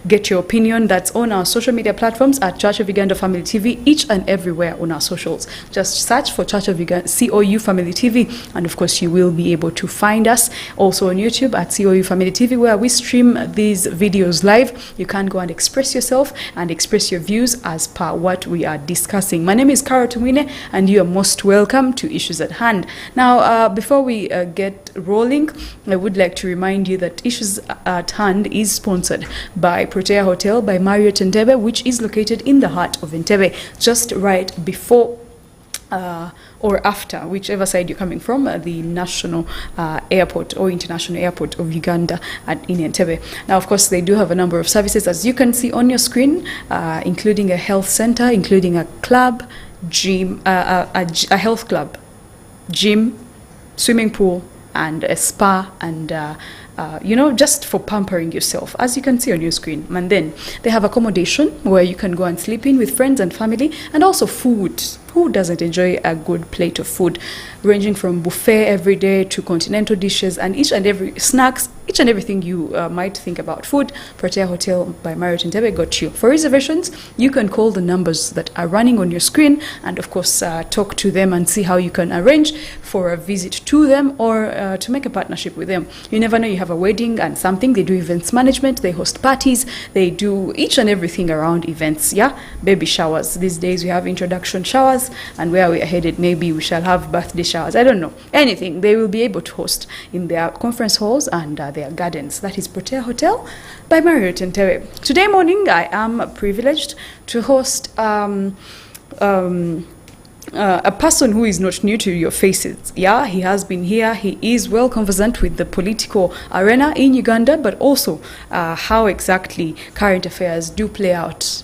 get your opinion. That's on our social media platforms at Church of Uganda Family TV, each and everywhere on our socials. Just search for Church of Uganda COU Family TV, and of course you will be able to find us also on YouTube at COU Family TV, where we stream these videos live. You can go and express yourself and express your views as per what we are discussing. My name is Kyeyune, and you are most welcome to Issues at Hand. Now, before we get rolling, I would like to remind you that Issues at Hand is sponsored by Protea Hotel by Marriott Entebbe, which is located in the heart of Entebbe, just right before or after, whichever side you're coming from, the national airport or international airport of Uganda in Entebbe. Now, of course, they do have a number of services, as you can see on your screen, including a health center, including a club, gym, a health club, gym, swimming pool, and a spa, and just for pampering yourself, as you can see on your screen. And then they have accommodation where you can go and sleep in with friends and family, and also food. Who doesn't enjoy a good plate of food, ranging from buffet every day to continental dishes and each and every snacks, each and everything you might think about food. Protea Hotel by Marriott Entebbe got you. For reservations, you can call the numbers that are running on your screen, and of course talk to them and see how you can arrange for a visit to them or to make a partnership with them. You never know, you have a wedding and something. They do events management, they host parties, they do each and everything around events. Baby showers. These days we have introduction showers, and where we are headed, maybe we shall have birthday showers. I don't know. Anything they will be able to host in their conference halls and their gardens. That is Protea Hotel by Marriott Entebbe. Today morning, I am privileged to host a person who is not new to your faces. He has been here. He is well conversant with the political arena in Uganda, but also how exactly current affairs do play out.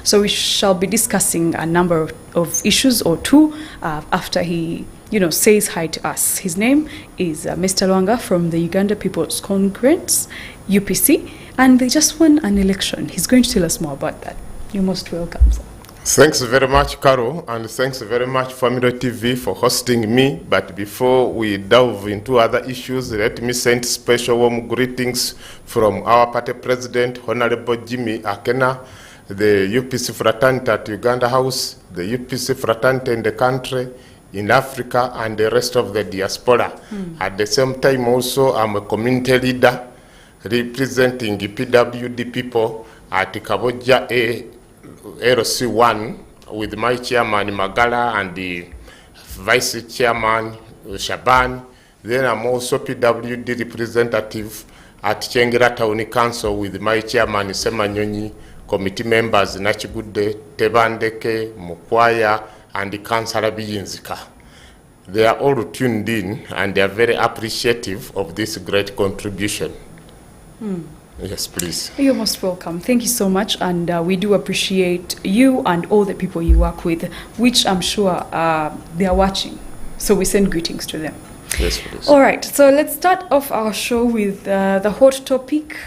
So we shall be discussing a number of issues or two after he says hi to us. His name is Mr. Lwanga from the Uganda People's Congress, UPC, and they just won an election. He's going to tell us more about that. You're most welcome, sir. Thanks very much, Carol, and thanks very much, Family TV, for hosting me. But before we delve into other issues, let me send special warm greetings from our party president, Honorable Jimmy Akena, the UPC fraternity at Uganda House, the UPC fraternity in the country, in Africa, and the rest of the diaspora. At the same time also, I'm a community leader representing the PWD people at Kaboja LC1 with my chairman Magala and the vice chairman Shaban. Then I'm also PWD representative at Kyengera Town Council with my chairman Semanyonyi, committee members Nachigude, Tebandeke, Mukwaya, and the Councillor Biyinzika. They are all tuned in, and they are very appreciative of this great contribution. Yes, please. You're most welcome. Thank you so much, and we do appreciate you and all the people you work with, which I'm sure they are watching. So we send greetings to them. Yes, please. All right, so let's start off our show with the hot topic.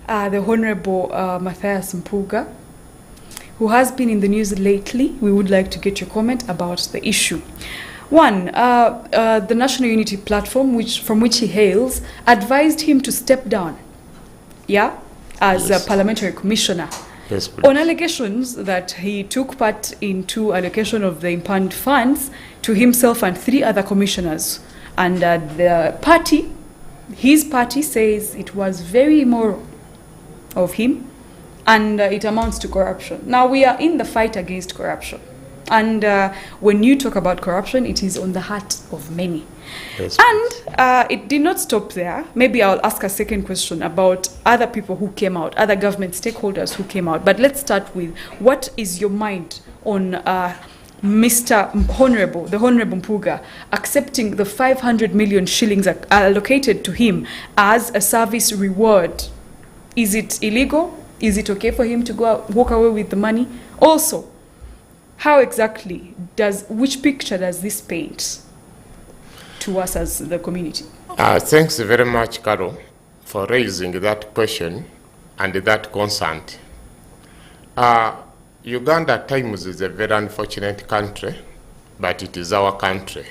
The Honorable Mathias Mpuuga, who has been in the news lately. We would like to get your comment about the issue. One, the National Unity Platform, from which he hails, advised him to step down, as a parliamentary commissioner, on allegations that he took part into allocation of the impound funds to himself and 3 other commissioners. And his party says it was very immoral of him, and it amounts to corruption. Now, we are in the fight against corruption, and when you talk about corruption, it is on the heart of many. And it did not stop there. Maybe I'll ask a second question about other people who came out, other government stakeholders who came out. But let's start with, what is your mind on the Honorable Mpuuga accepting the 500 million shillings allocated to him as a service reward? Is it illegal? Is it okay for him to walk away with the money? Also, how exactly which picture does this paint to us as the community? Thanks very much, Carol, for raising that question and that concern. Uganda at times is a very unfortunate country, but it is our country.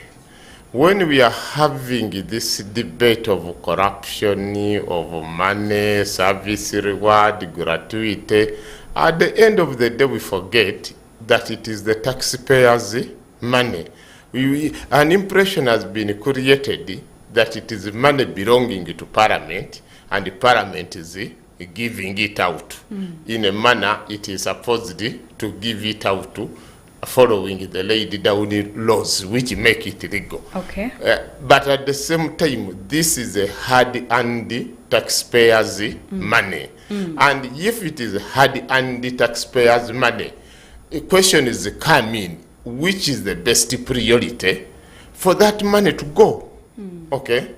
when we are having this debate of corruption, of money, service reward, gratuity, at the end of the day we forget that it is the taxpayers' money. An impression has been created that it is money belonging to Parliament, and the Parliament is giving it out in a manner it is supposed to give it out to, following the laid down laws which make it legal. Okay. But at the same time, this is a hard-earned taxpayers' money. And if it is hard-earned taxpayers' money, the question is coming, which is the best priority for that money to go? Okay?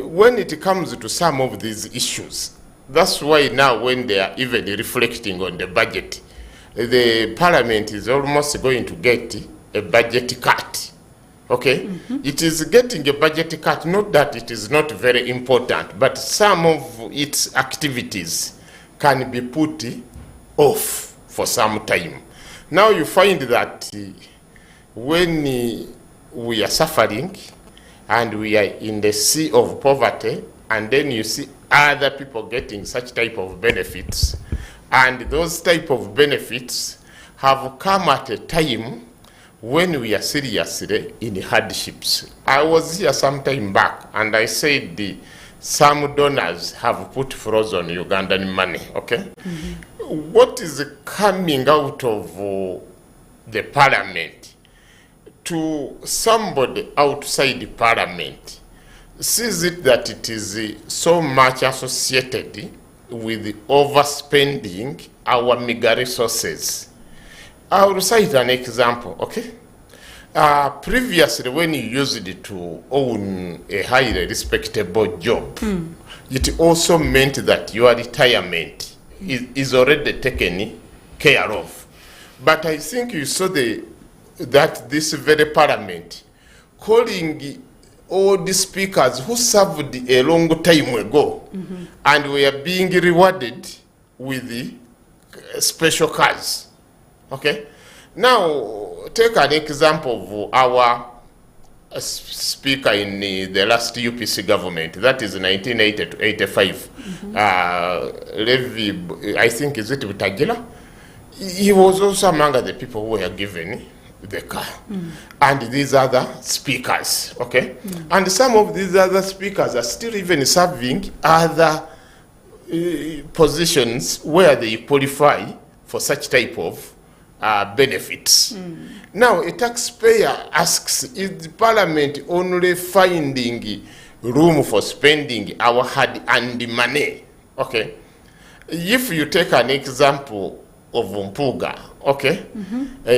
When it comes to some of these issues, that's why now when they are even reflecting on the budget, the Parliament is almost going to get a budget cut. Okay? It is getting a budget cut, not that it is not very important, but some of its activities can be put off for some time. Now you find that when we are suffering and we are in the sea of poverty, and then you see other people getting such type of benefits, and those type of benefits have come at a time when we are seriously in hardships. I was here some time back and I said some donors have put frozen Ugandan money, okay? What is coming out of the Parliament to somebody outside the Parliament sees it that it is so much associated with overspending our meager resources. I will cite an example, okay? Previously, when you used it to own a highly respectable job, it also meant that your retirement is already taken care of. But I think you saw that this very Parliament calling all the speakers who served a long time ago and were being rewarded with the special cars. Okay? Now, take an example of our speaker in the last UPC government, that is 1980 to 85. Levi, I think, is it Butagila? He was also among the people who were given the car. And these other speakers, okay? And some of these other speakers are still even serving other positions where they qualify for such type of benefits. Now, a taxpayer asks, is the Parliament only finding room for spending our hard-earned money? Okay? If you take an example of Mpuga, okay?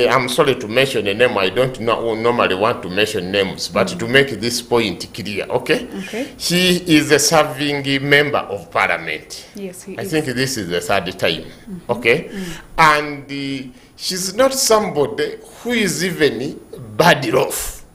I'm sorry to mention a name, I don't normally want to mention names, but to make this point clear, okay? He is a serving member of Parliament. Yes, he is. I think this is the third time, okay? And she's not somebody who is even bad off,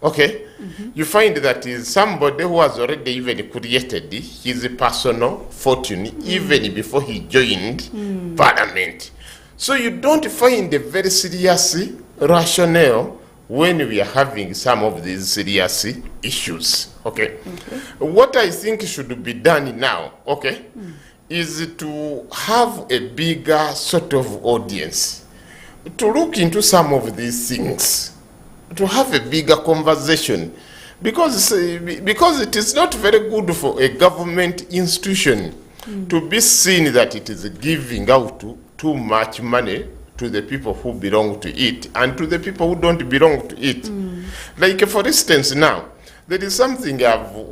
okay? You find that is somebody who has already even created his personal fortune even before he joined Parliament. So you don't find a very serious rationale when we are having some of these serious issues, okay? What I think should be done now, okay, is to have a bigger sort of audience, to look into some of these things, to have a bigger conversation, because it is not very good for a government institution to be seen that it is giving out too much money to the people who belong to it and to the people who don't belong to it. Like, for instance, now, there is something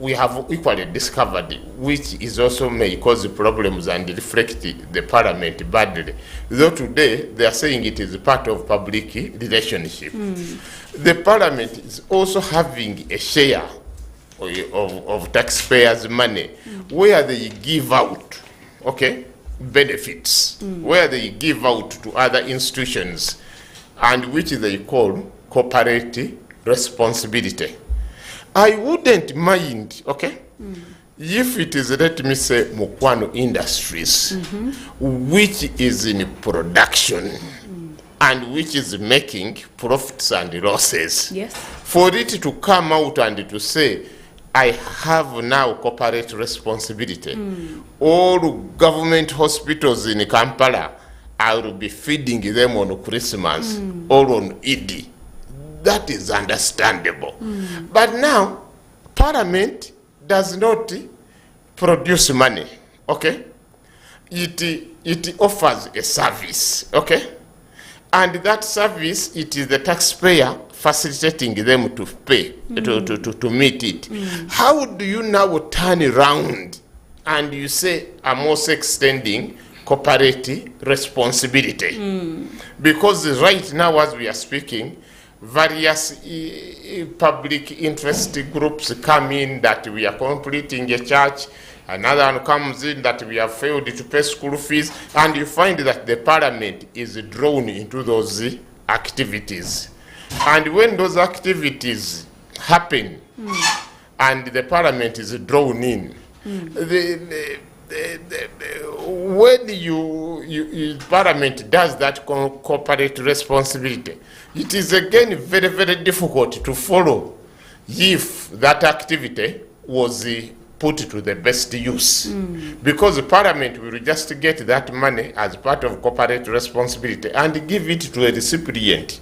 we have equally discovered, which is also may cause problems and reflect the Parliament badly. Though today they are saying it is part of public relationship. The Parliament is also having a share of taxpayers' money where they give out, okay, benefits, where they give out to other institutions, and which they call corporate responsibility. I wouldn't mind, okay, if it is, let me say, Mukwano Industries, which is in production, and which is making profits and losses. Yes. For it to come out and to say, I have now corporate responsibility. All government hospitals in Kampala, I will be feeding them on Christmas or on Eid. That is understandable. But now, Parliament does not produce money, okay? It offers a service, okay? And that service, it is the taxpayer facilitating them to pay, to meet it. How do you now turn around and you say, I'm also extending corporate responsibility? Because right now, as we are speaking, various public interest groups come in that we are completing a church. Another one comes in that we have failed to pay school fees, and you find that the parliament is drawn into those activities. And when those activities happen, and the parliament is drawn in, when parliament does that corporate responsibility, it is again very, very difficult to follow if that activity was put to the best use. Because the parliament will just get that money as part of corporate responsibility and give it to a recipient.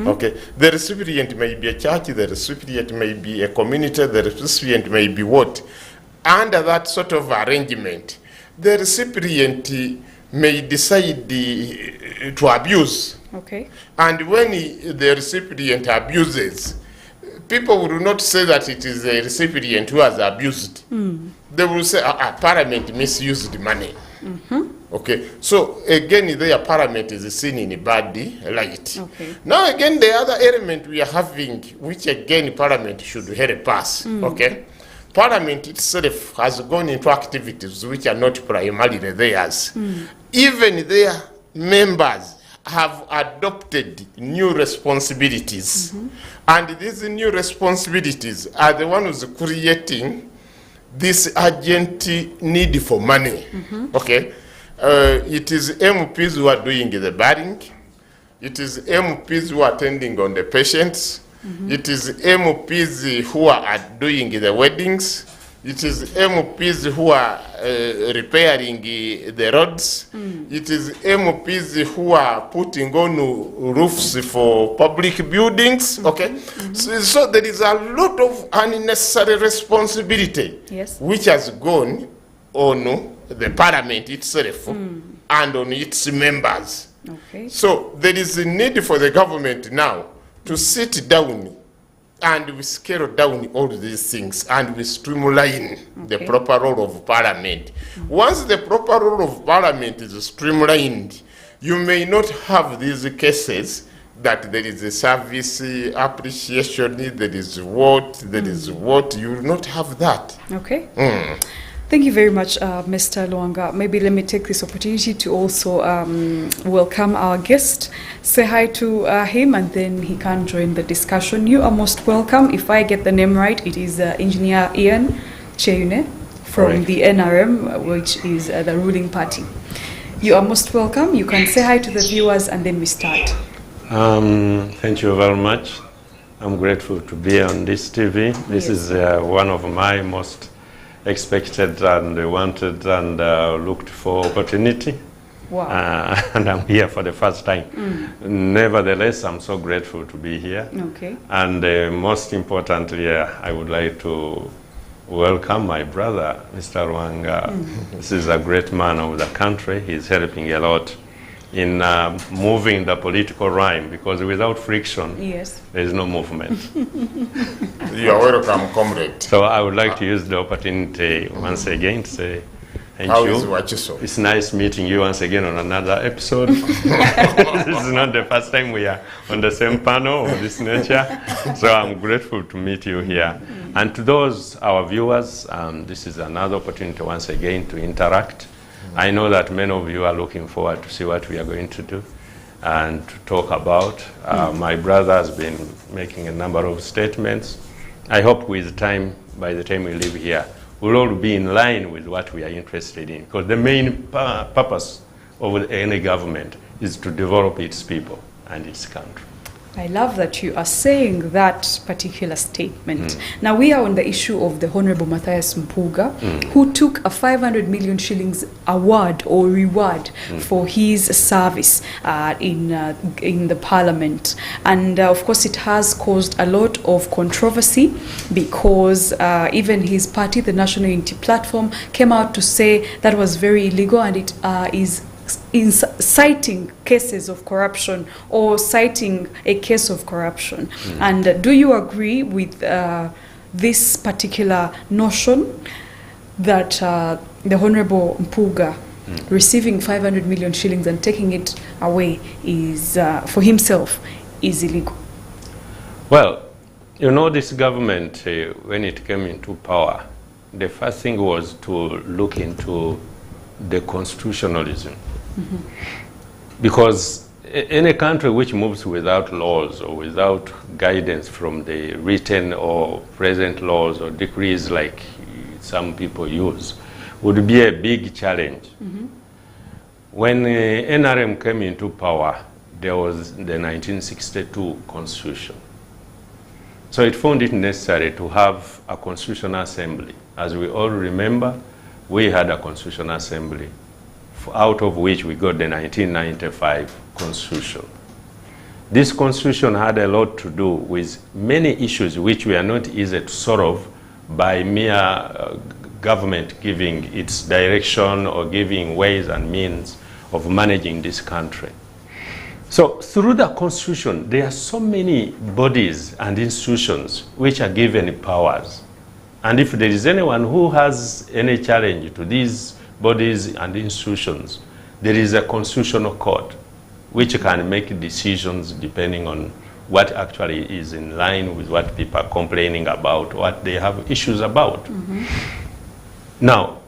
Okay, the recipient may be a church, the recipient may be a community, the recipient may be what? Under that sort of arrangement, the recipient may decide to abuse. Okay. And when the recipient abuses, people will not say that it is the recipient who has abused. They will say, Parliament misused money. Okay, so again, their Parliament is seen in a bad light. Okay. Now again, the other element we are having, which again Parliament should help us, okay? Parliament itself has gone into activities which are not primarily theirs. Even their members have adopted new responsibilities. And these new responsibilities are the ones creating this urgent need for money. Okay? It is MPs who are doing the barring. It is MPs who are attending on the patients. It is MPs who are doing the weddings. It is MPs who are repairing the roads. It is MPs who are putting on roofs for public buildings. Okay, so there is a lot of unnecessary responsibility, which has gone on the parliament itself and on its members. Okay. So there is a need for the government now to sit down and we scale down all these things and we streamline the proper role of parliament. Once the proper role of parliament is streamlined, you may not have these cases that there is a service appreciation, there is what, you will not have that. Okay. Thank you very much, Mr. Lwanga. Maybe let me take this opportunity to also welcome our guest. Say hi to him and then he can join the discussion. You are most welcome. If I get the name right, it is Engineer Ian Kyeyune from the NRM, which is the ruling party. You are most welcome. You can say hi to the viewers and then we start. Thank you very much. I'm grateful to be on this TV. This is one of my most expected and wanted and looked for opportunity. Wow. And I'm here for the first time. Nevertheless, I'm so grateful to be here. Okay. And most importantly, I would like to welcome my brother, Mr. Lwanga. This is a great man of the country. He's helping a lot in moving the political rhyme, because without friction, there is no movement. You are welcome, comrade. So I would like to use the opportunity once again to say thank you. It's nice meeting you once again on another episode. This is not the first time we are on the same panel of this nature. So I'm grateful to meet you here. And to those, our viewers, this is another opportunity once again to interact. I know that many of you are looking forward to see what we are going to do and to talk about. My brother has been making a number of statements. I hope with time, by the time we leave here, we'll all be in line with what we are interested in. Because the main purpose of any government is to develop its people and its country. I love that you are saying that particular statement. Now we are on the issue of the Honorable Matthias Mpuuga, who took a 500 million shillings award or reward for his service in the parliament. And of course it has caused a lot of controversy because even his party, the National Unity Platform, came out to say that was very illegal and it is citing cases of corruption or citing a case of corruption. And do you agree with this particular notion that the Honorable Mpuuga receiving 500 million shillings and taking it away is for himself is illegal? Well, you know, this government, when it came into power, the first thing was to look into the constitutionalism. Because in a country which moves without laws or without guidance from the written or present laws or decrees like some people use would be a big challenge. When NRM came into power, there was the 1962 Constitution. So it found it necessary to have a Constitutional Assembly. As we all remember, we had a Constitutional Assembly, out of which we got the 1995 Constitution. This Constitution had a lot to do with many issues which were not easy to solve by mere government giving its direction or giving ways and means of managing this country. So through the Constitution, there are so many bodies and institutions which are given powers. And if there is anyone who has any challenge to these bodies and institutions, there is a constitutional court which can make decisions depending on what actually is in line with what people are complaining about, what they have issues about. Now,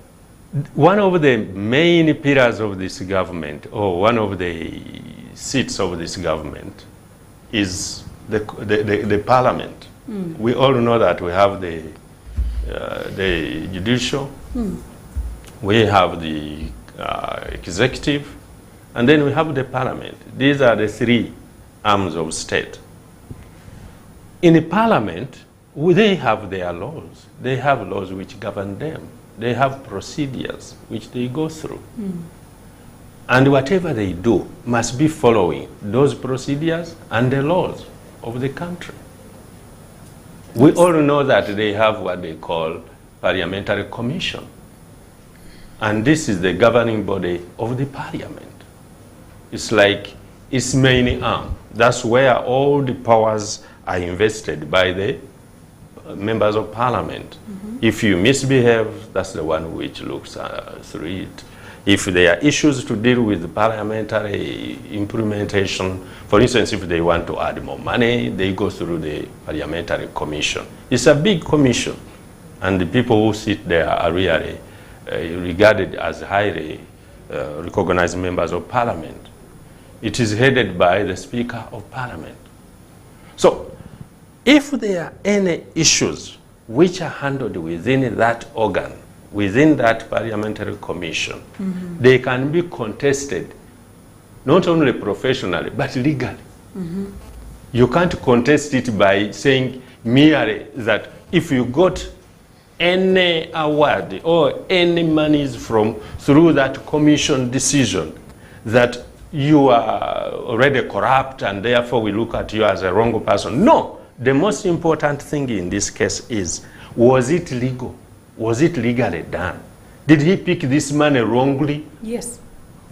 one of the main pillars of this government, or one of the seats of this government, is the parliament. We all know that we have the judicial, we have the executive, and then we have the parliament. These are the three arms of state. In the parliament, they have their laws. They have laws which govern them. They have procedures which they go through. And whatever they do must be following those procedures and the laws of the country. We all know that they have what they call parliamentary commission. And this is the governing body of the parliament. It's like its main arm. That's where all the powers are invested by the members of parliament. If you misbehave, that's the one which looks through it. If there are issues to deal with parliamentary implementation, for instance, if they want to add more money, they go through the parliamentary commission. It's a big commission, and the people who sit there are really regarded as highly recognized members of parliament. It is headed by the Speaker of Parliament. So, if there are any issues which are handled within that organ, within that parliamentary commission, they can be contested not only professionally, but legally. You can't contest it by saying merely that if you got any award or any monies through that commission decision, that you are already corrupt and therefore we look at you as a wrong person. No, the most important thing in this case is, was it legal? Was it legally done? Did he pick this money wrongly? Yes.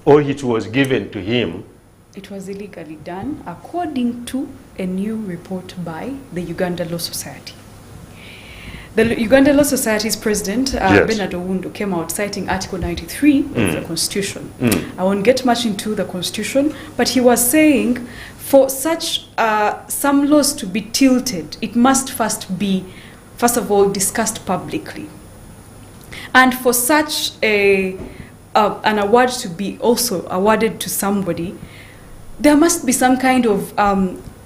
Or it was given to him? It was illegally done, according to a new report by the Uganda Law Society. The Uganda Law Society's president, Bernard Owundo, came out citing Article 93 of the Constitution. I won't get much into the Constitution, but he was saying for such some laws to be tilted, it must first of all, discussed publicly. And for such an award to be also awarded to somebody, there must be some kind of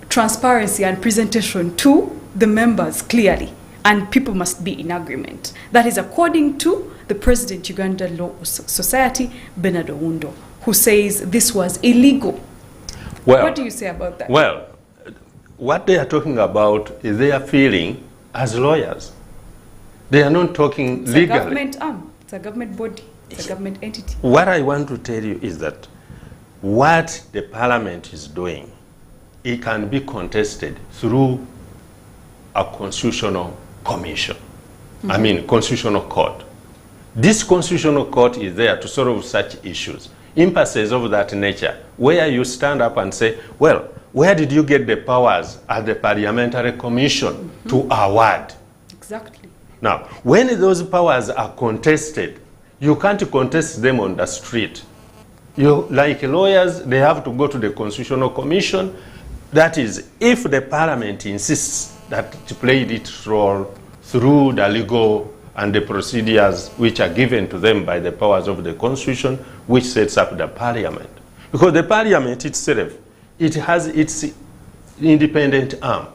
transparency and presentation to the members clearly. And people must be in agreement. That is according to the President Uganda Law Society, Bernard Owundo, who says this was illegal Well, what do you say about that? Well, what they are talking about is their feeling as lawyers. They are not talking legally. It's a government arm. It's a government body. It's a government entity. What I want to tell you is that what the parliament is doing, it can be contested through a constitutional commission. I mean, constitutional court. This constitutional court is there to solve such issues, impasses of that nature, where you stand up and say, well, where did you get the powers at the parliamentary commission to award? Exactly. Now, when those powers are contested, you can't contest them on the street. Like lawyers, they have to go to the Constitutional Commission. That is, if the parliament insists that it played its role through the legal and the procedures which are given to them by the powers of the Constitution, which sets up the parliament. Because the parliament itself, it has its independent arm.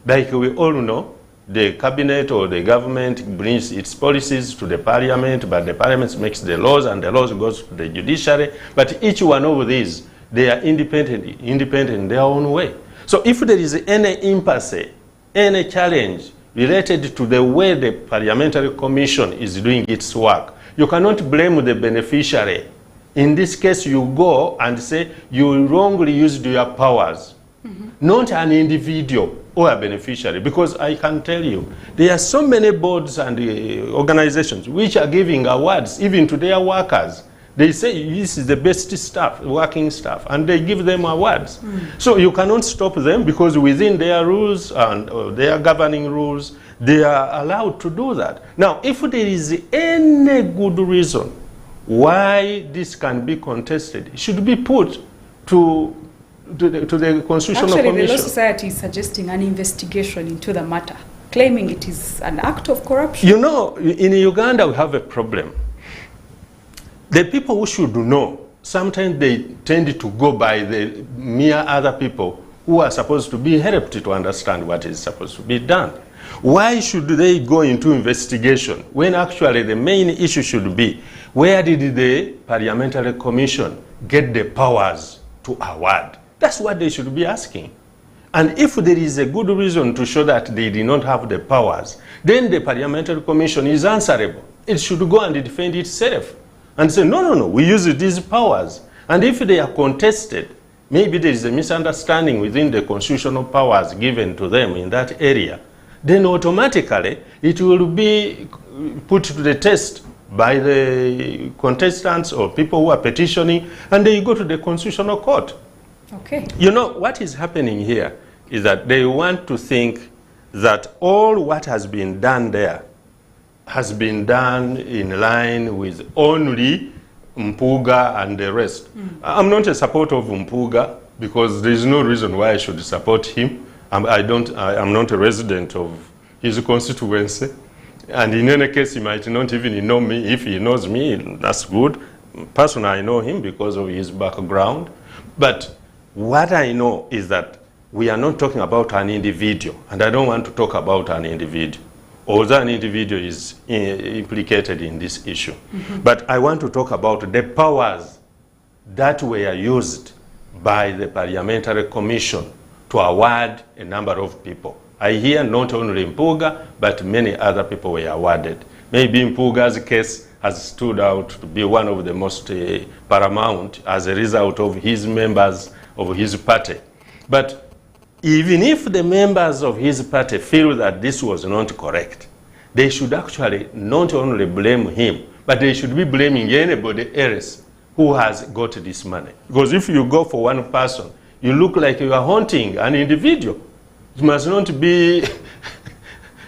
Like we all know, the cabinet or the government brings its policies to the parliament, but the parliament makes the laws and the laws goes to the judiciary. But each one of these, they are independent in their own way. So if there is any impasse, any challenge related to the way the parliamentary commission is doing its work, you cannot blame the beneficiary. In this case, you go and say you wrongly used your powers, not an individual or a beneficiary, because I can tell you, there are so many boards and organizations which are giving awards even to their workers. They say this is the best staff, working staff, and they give them awards. So you cannot stop them because within their rules and their governing rules, they are allowed to do that. Now, if there is any good reason why this can be contested, it should be put to the Constitutional Commission. Actually, the Law Society is suggesting an investigation into the matter, claiming it is an act of corruption. You know, in Uganda, we have a problem. The people who should know, sometimes they tend to go by the mere other people who are supposed to be helped to understand what is supposed to be done. Why should they go into investigation when actually the main issue should be, where did the Parliamentary Commission get the powers to award? That's what they should be asking. And if there is a good reason to show that they did not have the powers, then the Parliamentary Commission is answerable. It should go and defend itself and say, no, we use these powers. And if they are contested, maybe there is a misunderstanding within the constitutional powers given to them in that area, then automatically it will be put to the test by the contestants or people who are petitioning, and they go to the Constitutional Court. Okay. You know, what is happening here is that they want to think that all what has been done there has been done in line with only Mpuga and the rest. I'm not a supporter of Mpuga because there is no reason why I should support him. I'm not a resident of his constituency. And in any case, he might not even know me. If he knows me, that's good. Personally, I know him because of his background. But what I know is that we are not talking about an individual, and I don't want to talk about an individual, although an individual is implicated in this issue. But I want to talk about the powers that were used by the Parliamentary Commission to award a number of people. I hear not only Mpuga, but many other people were awarded. Maybe Mpuga's case has stood out to be one of the most paramount as a result of his members of his party. But even if the members of his party feel that this was not correct, they should actually not only blame him, but they should be blaming anybody else who has got this money. Because if you go for one person, you look like you are haunting an individual. It must not be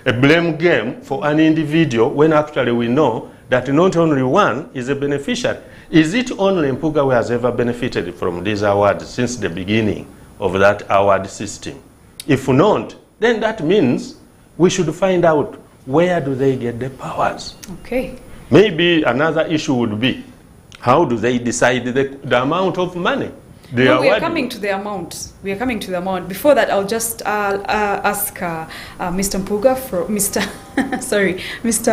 a blame game for an individual when actually we know that not only one is a beneficiary. Is it only Mpuga who has ever benefited from this award since the beginning of that award system? If not, then that means we should find out where do they get the powers. Okay. Maybe another issue would be, how do they decide the amount of money? We are coming to the amount. We are coming to the amount. Before that, I'll just ask Mr. Mpuga from Mr.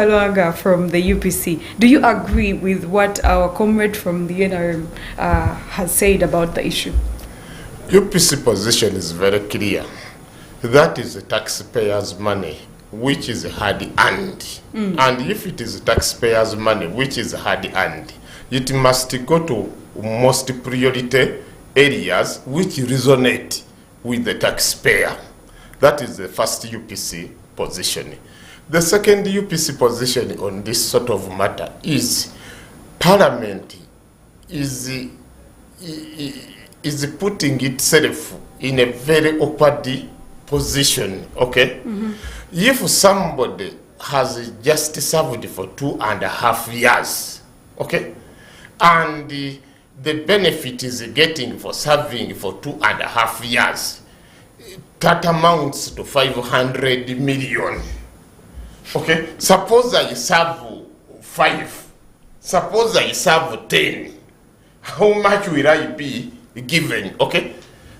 Lwanga from the UPC. Do you agree with what our comrade from the NRM has said about the issue? UPC position is very clear. That is the taxpayers' money, which is hard-earned. And if it is taxpayers' money, which is hard-earned, it must go to most priority areas which resonate with the taxpayer. That is the first UPC position. The second UPC position on this sort of matter is Parliament is putting itself in a very awkward position, okay? If somebody has just served for 2.5 years, okay, and the benefit is getting for serving for 2.5 years, that amounts to 500 million, okay? Suppose I serve 5, suppose I serve 10, how much will I be given, okay?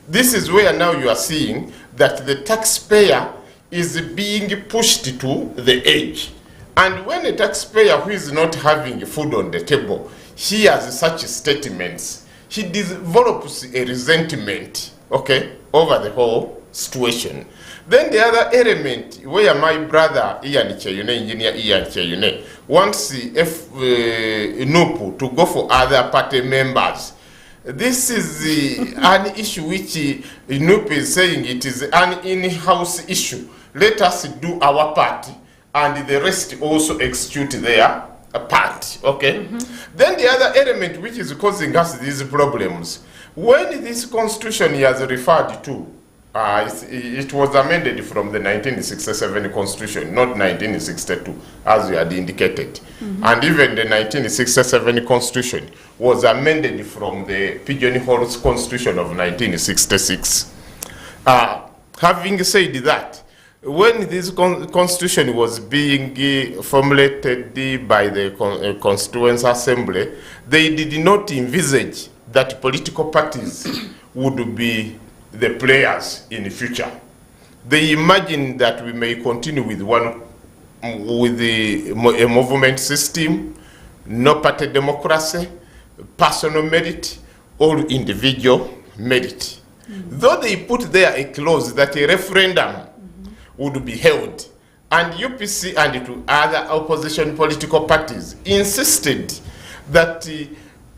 This is where now you are seeing that the taxpayer is being pushed to the edge. And when a taxpayer who is not having food on the table hears such statements, he develops a resentment, okay, over the whole situation. Then the other element where my brother Ian Kyeyune, engineer Ian Kyeyune, wants NUP to go for other party members. This is an issue which NUP is saying it is an in-house issue. Let us do our part and the rest also execute their part, okay? Then the other element which is causing us these problems, when this constitution is referred to, it was amended from the 1967 constitution, not 1962, as you had indicated. And even the 1967 constitution was amended from the Pigeonhole constitution of 1966. Having said that, when this constitution was being formulated by the Constituent Assembly, they did not envisage that political parties would be the players in the future. They imagined that we may continue with a movement system, no party democracy, personal merit, or individual merit. Though they put there a clause that a referendum would be held, and UPC and to other opposition political parties insisted that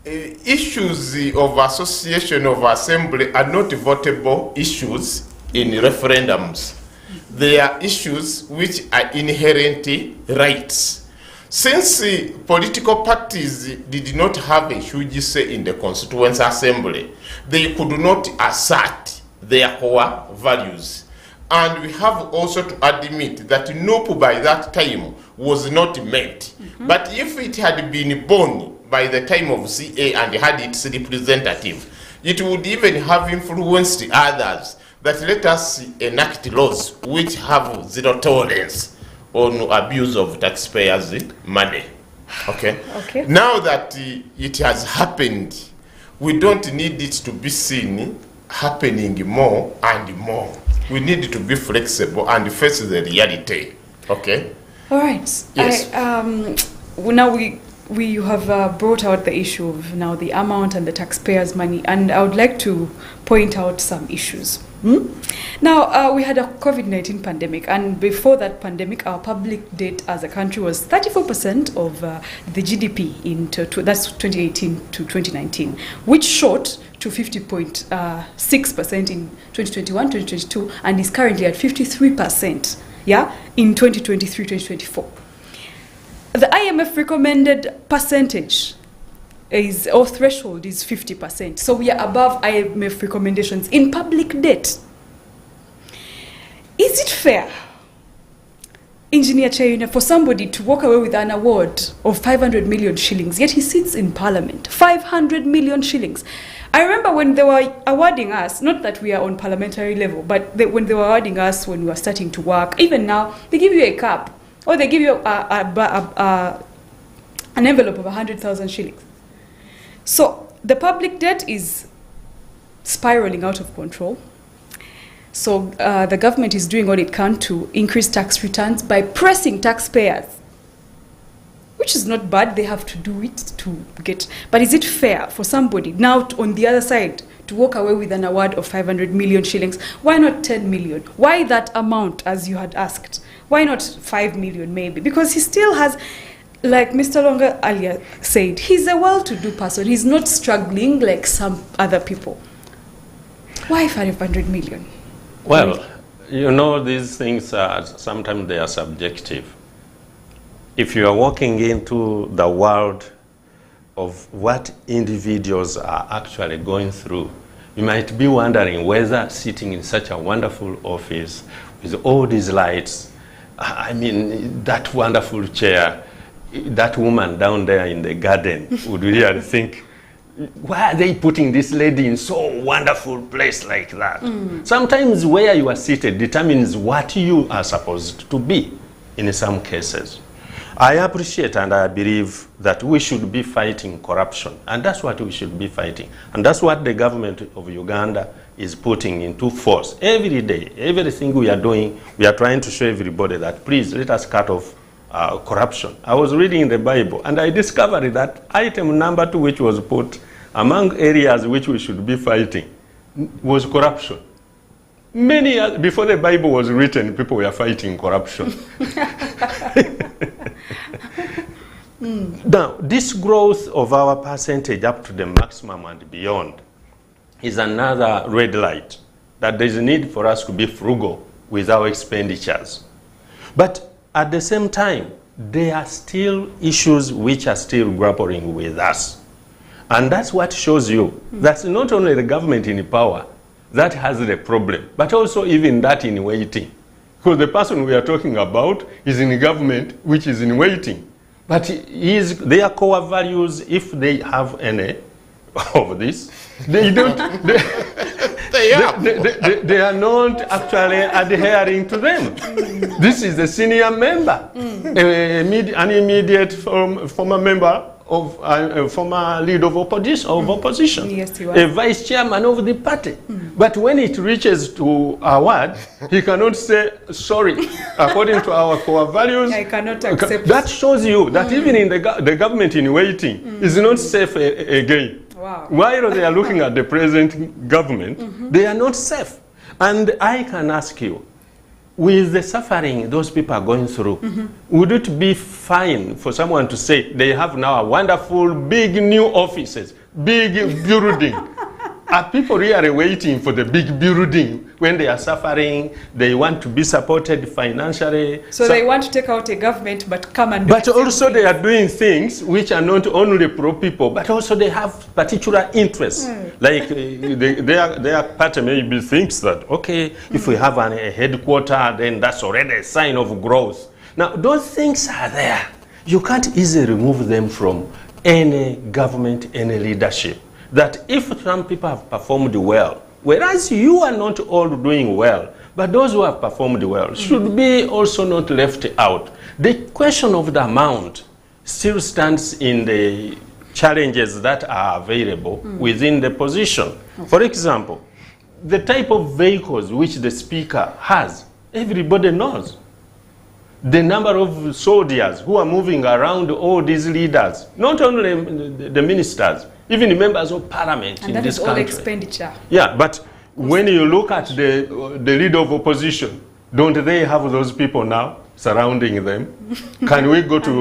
issues of association of assembly are not votable issues in referendums. They are issues which are inherent rights. Since political parties did not have a huge say in the Constituent Assembly, they could not assert their core values. And we have also to admit that NUP by that time was not met. But if it had been born by the time of CA and had its representative, it would even have influenced others that let us enact laws which have zero tolerance on abuse of taxpayers' money. Okay? Now that it has happened, we don't need it to be seen happening more and more. We need to be flexible and face the reality. Okay? All right. Yes. Now we have brought out the issue of now the amount and the taxpayers' money, and I would like to point out some issues. Now, we had a COVID-19 pandemic, and before that pandemic, our public debt as a country was 34% of the GDP that's 2018 to 2019, which shot to 50.6% in 2021, 2022, and is currently at 53%, in 2023, 2024. The IMF recommended percentage or threshold is 50%. So we are above IMF recommendations in public debt. Is it fair, Engineer Kyeyune, for somebody to walk away with an award of 500 million shillings, yet he sits in Parliament? 500 million shillings. I remember when they were awarding us, not that we are on parliamentary level, but when they were awarding us when we were starting to work, even now, they give you a cup, or they give you an envelope of 100,000 shillings. So the public debt is spiraling out of control. So the government is doing what it can to increase tax returns by pressing taxpayers, which which is not bad. They have to do it to get. But is it fair for somebody now on the other side to walk away with an award of 500 million shillings? Why not 10 million? Why that amount, as you had asked? Why not 5 million maybe? Because he still has, like Mr. Lwanga earlier said, he's a well-to-do person. He's not struggling like some other people. Why 500 million? Well, you know, these things are sometimes they are subjective. If you are walking into the world of what individuals are actually going through, you might be wondering whether sitting in such a wonderful office with all these lights, I mean, that wonderful chair, that woman down there in the garden would really think, why are they putting this lady in so wonderful place like that? Sometimes where you are seated determines what you are supposed to be in some cases. I appreciate and I believe that we should be fighting corruption, and that's what we should be fighting. And that's what the government of Uganda is putting into force. Every day, everything we are doing, we are trying to show everybody that please let us cut off corruption. I was reading in the Bible and I discovered that item number 2 which was put among areas which we should be fighting was corruption. Many years before the Bible was written, people were fighting corruption. Now, this growth of our percentage up to the maximum and beyond is another red light that there is a need for us to be frugal with our expenditures. But at the same time, there are still issues which are still grappling with us. And that's what shows you that's not only the government in power that has the problem, but also even that in waiting. Because the person we are talking about is in government which is in waiting. But their core values, if they have any of this, they don't. They are not actually adhering to them. This is a senior member, an immediate former member of former leader of opposition, Yes, a vice chairman of the party. But when it reaches to award, he cannot say, sorry, according to our core values, I cannot accept. That shows you that even in the government in waiting is not safe again. Wow. While they are looking at the present government, they are not safe. And I can ask you, with the suffering those people are going through, would it be fine for someone to say they have now a wonderful big new offices, big building? Are people really waiting for the big building when they are suffering? They want to be supported financially. So they want to take out a government, but come and do But also they are doing things which are not only pro-people, but also they have particular interests. Like their party maybe thinks that, okay, if we have a headquarter, then that's already a sign of growth. Now, those things are there. You can't easily remove them from any government, any leadership. That if some people have performed well, whereas you are not all doing well, but those who have performed well should be also not left out. The question of the amount still stands in the challenges that are available within the position. For example, the type of vehicles which the speaker has, everybody knows. The number of soldiers who are moving around all these leaders, not only the ministers, even the members of parliament in this country. And that is all expenditure. Yeah, but when you look at the leader of opposition, don't they have those people now surrounding them? Can we go to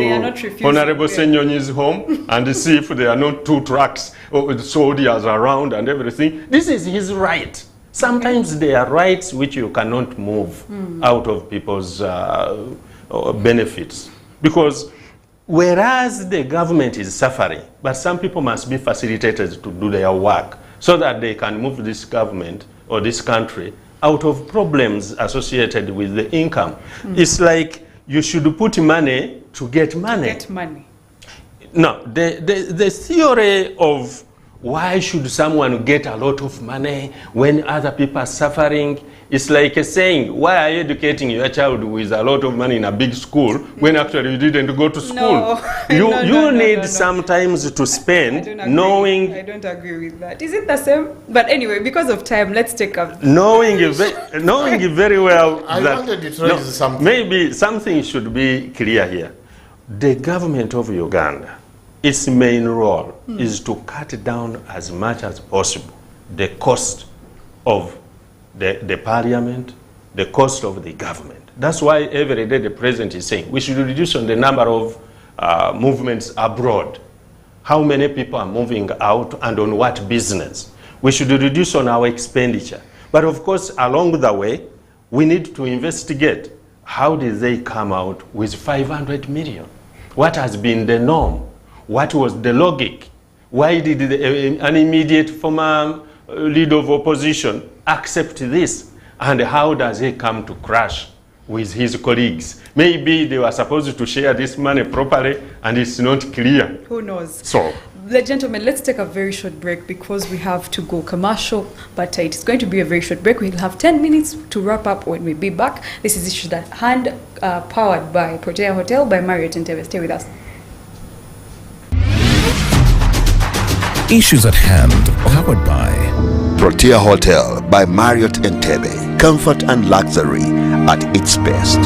Honorable Senyonyi's home and see if there are not 2 trucks with soldiers around and everything? This is his right. Sometimes there are rights which you cannot move out of people's benefits. Because whereas the government is suffering, but some people must be facilitated to do their work so that they can move this government or this country out of problems associated with the income. It's like you should put money to get money. Get money. No, the theory of why should someone get a lot of money when other people are suffering? It's like a saying, why are you educating your child with a lot of money in a big school when actually you didn't go to school? No. You need sometimes to spend knowing... I don't agree with that. Is it the same? But anyway, because of time, let's take up... Knowing very well I that... wanted to raise something. Maybe something should be clear here. the government of Uganda, its main role is to cut down as much as possible the cost of the parliament, the cost of the government. That's why every day the president is saying we should reduce on the number of movements abroad. How many people are moving out and on what business? We should reduce on our expenditure. But of course, along the way, we need to investigate how did they come out with 500 million? What has been the norm? What was the logic? Why did an immediate former leader of opposition accept this? And how does he come to crash with his colleagues? Maybe they were supposed to share this money properly and it's not clear. Who knows? So, gentlemen, let's take a very short break because we have to go commercial, but it's going to be a very short break. We'll have 10 minutes to wrap up when we be back. This is Issues at Hand, powered by Protea Hotel by Marriott Entebbe. Stay with us. Issues at Hand, powered by Protea Hotel by Marriott Entebbe. Comfort and luxury at its best.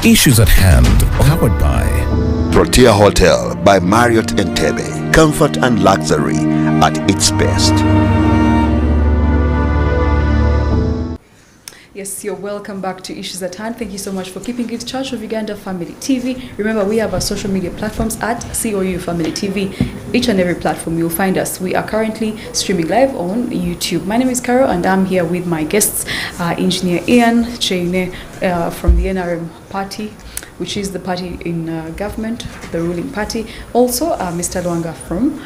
Issues at hand, powered by Protea Hotel by Marriott Entebbe. Comfort and luxury at its best. Yes, you're welcome back to Issues at Hand. Thank you so much for keeping it Church of Uganda Family TV. Remember, we have our social media platforms at COU Family TV. Each and every platform you'll find us. We are currently streaming live on YouTube. My name is Carol and I'm here with my guests, Engineer Ian Kyeyune from the NRM party, which is the party in government, the ruling party. Also, Mr. Lwanga from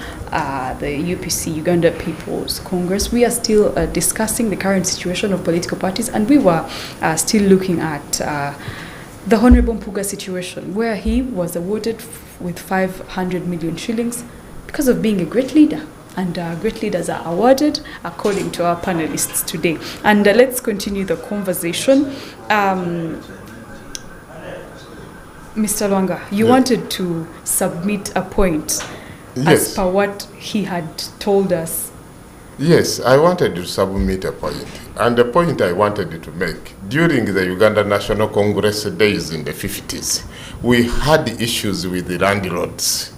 the UPC, Uganda People's Congress. We are still discussing the current situation of political parties, and we were still looking at the Honorable Mpuga situation, where he was awarded with 500 million shillings because of being a great leader. And great leaders are awarded according to our panelists today. And let's continue the conversation. Mr. Lwanga, you wanted to submit a point as per what he had told us. Yes, I wanted to submit a point. And the point I wanted to make, during the Uganda National Congress days in the 50s, we had issues with the landlords.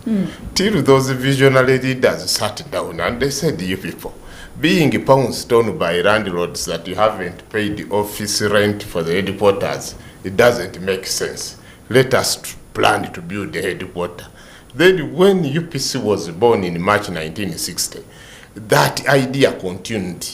Till those visionary leaders sat down and they said, you people, being pounced on by landlords that you haven't paid the office rent for the headquarters, it doesn't make sense. Let us plan to build the headquarters. Then when UPC was born in March 1960, that idea continued.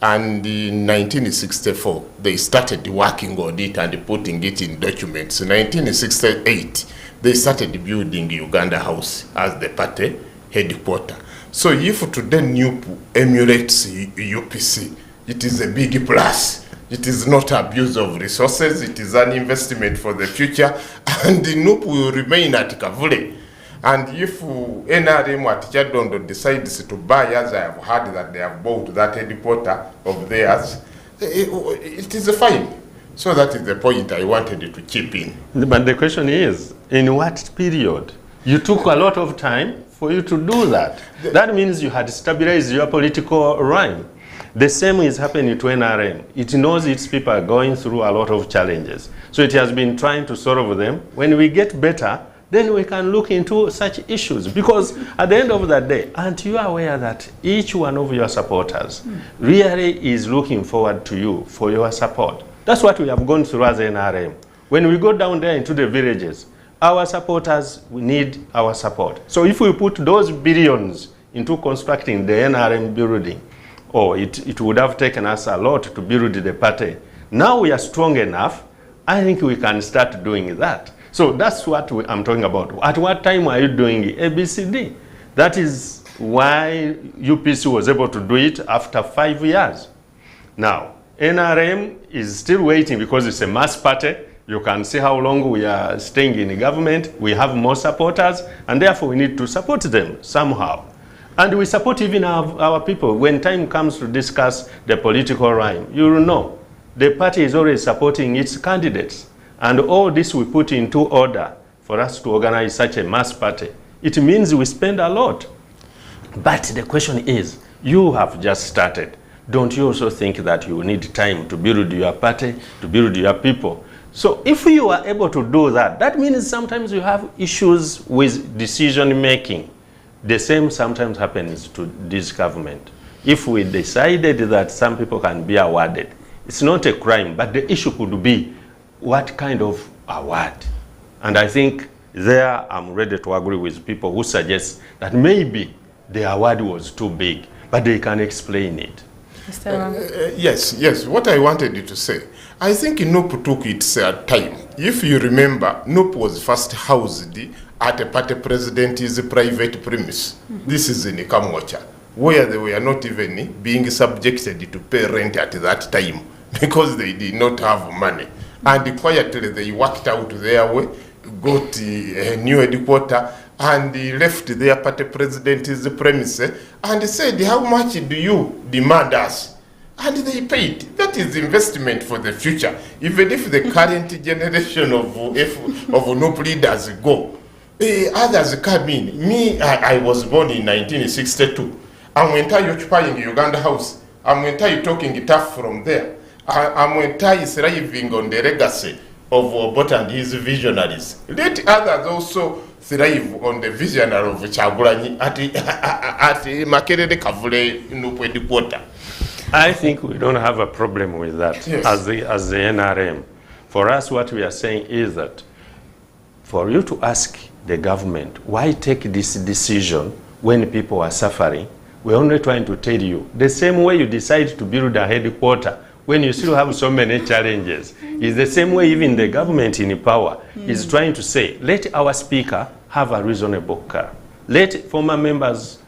And in 1964, they started working on it and putting it in documents. In 1968, they started building Uganda House as the party headquarters. So if today NUP emulates UPC, it is a big plus. It is not abuse of resources, it is an investment for the future, and the NUP will remain at Kavule. And if NRM at Kyadondo decides to buy, as I have heard that they have bought that headquarter of theirs, it is fine. So that is the point I wanted to chip in. But the question is, in what period? You took a lot of time for you to do that. That means you had stabilized your political rhyme. The same is happening to NRM. It knows its people are going through a lot of challenges. So it has been trying to solve them. When we get better, then we can look into such issues. Because at the end of the day, aren't you aware that each one of your supporters really is looking forward to you for your support? That's what we have gone through as NRM. When we go down there into the villages, our supporters need our support. So if we put those billions into constructing the NRM building, it would have taken us a lot to build the party. Now we are strong enough, I think we can start doing that. So that's what I'm talking about. At what time are you doing ABCD? That is why UPC was able to do it after 5 years. Now, NRM is still waiting because it's a mass party. You can see how long we are staying in the government. We have more supporters, and therefore we need to support them somehow. And we support even our people. When time comes to discuss the political rhyme, you will know the party is always supporting its candidates. And all this we put into order for us to organize such a mass party. It means we spend a lot. But the question is, you have just started. Don't you also think that you need time to build your party, to build your people? So if you are able to do that, that means sometimes you have issues with decision making. The same sometimes happens to this government. If we decided that some people can be awarded, it's not a crime, but the issue could be what kind of award. And I think there I'm ready to agree with people who suggest that maybe the award was too big, but they can explain it. Yes, what I wanted you to say, I think NUP took its time. If you remember, NUP was first housed at a party president's private premise. This is in Kamwacha, where they were not even being subjected to pay rent at that time because they did not have money. And quietly they worked out their way, got a new headquarters, and left their party president's premise and said, how much do you demand us? And they paid. That is investment for the future. Even if the current generation of NUP leaders go, others come in. Me, I was born in 1962. I'm entirely occupying Uganda House. I'm entirely talking tough from there. I'm entirely thriving on the legacy of Obote and his visionaries. Let others also thrive on the visionary of Kyagulanyi at Makerere Kavule Nupwe Dipota. I think we don't have a problem with that. Yes. As the NRM. For us, what we are saying is that for you to ask the government, why take this decision when people are suffering, we're only trying to tell you, the same way you decide to build a headquarter when you still have so many challenges, is the same way even the government in power is trying to say, let our speaker have a reasonable car. Let former members,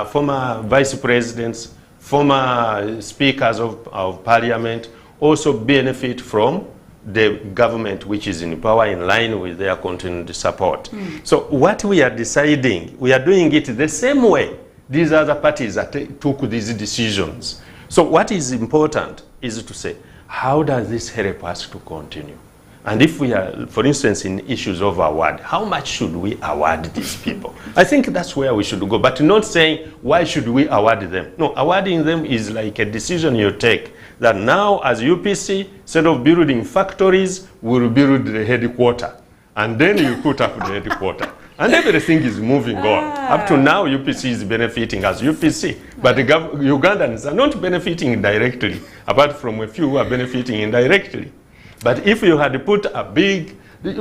former vice presidents, former speakers of parliament also benefit from the government which is in power in line with their continued support. So what we are deciding, we are doing it the same way these other parties that took these decisions. So what is important is to say, how does this help us to continue? And if we are, for instance, in issues of award, how much should we award these people? I think that's where we should go, but not saying, why should we award them? No, awarding them is like a decision you take, that now as UPC, instead of building factories, we'll build the headquarter. And then you put up the headquarter. And everything is moving on. Up to now, UPC is benefiting as UPC, but the Ugandans are not benefiting directly, apart from a few who are benefiting indirectly. But if you had put a big,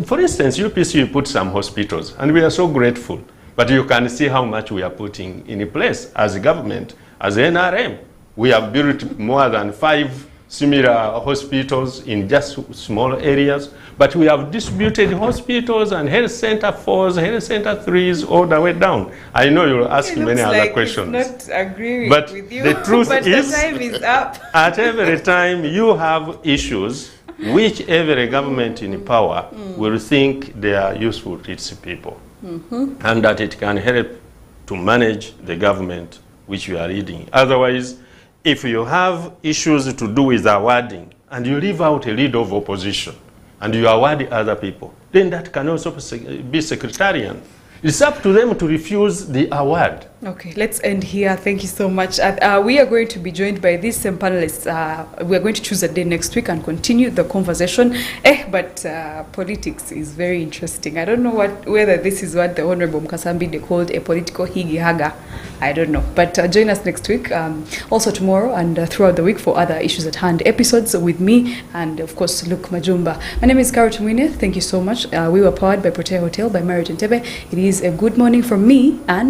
for instance, UPC put some hospitals, and we are so grateful. But you can see how much we are putting in place as a government, as NRM. We have built more than 5 similar hospitals in just small areas, but we have distributed hospitals and health center 4s, health center 3s, all the way down. I know you'll ask many other questions. Not agreeing but with you, the truth but is, the time is up. At every time you have issues which every government in power will think they are useful to its people, and that it can help to manage the government which you are leading. Otherwise, if you have issues to do with awarding and you leave out a leader of opposition and you award other people, then that can also be sectarian. It's up to them to refuse the award. Okay, let's end here. Thank you so much. We are going to be joined by these same panelists. We are going to choose a day next week and continue the conversation. But politics is very interesting. I don't know whether this is what the Honorable Mukasambide called a political higi-haga. I don't know. But join us next week, also tomorrow and throughout the week for other issues at hand episodes with me and, of course, Luke Majumba. My name is Carol Tumwine. Thank you so much. We were powered by Protea Hotel by Marriott Entebbe. It is a good morning from me and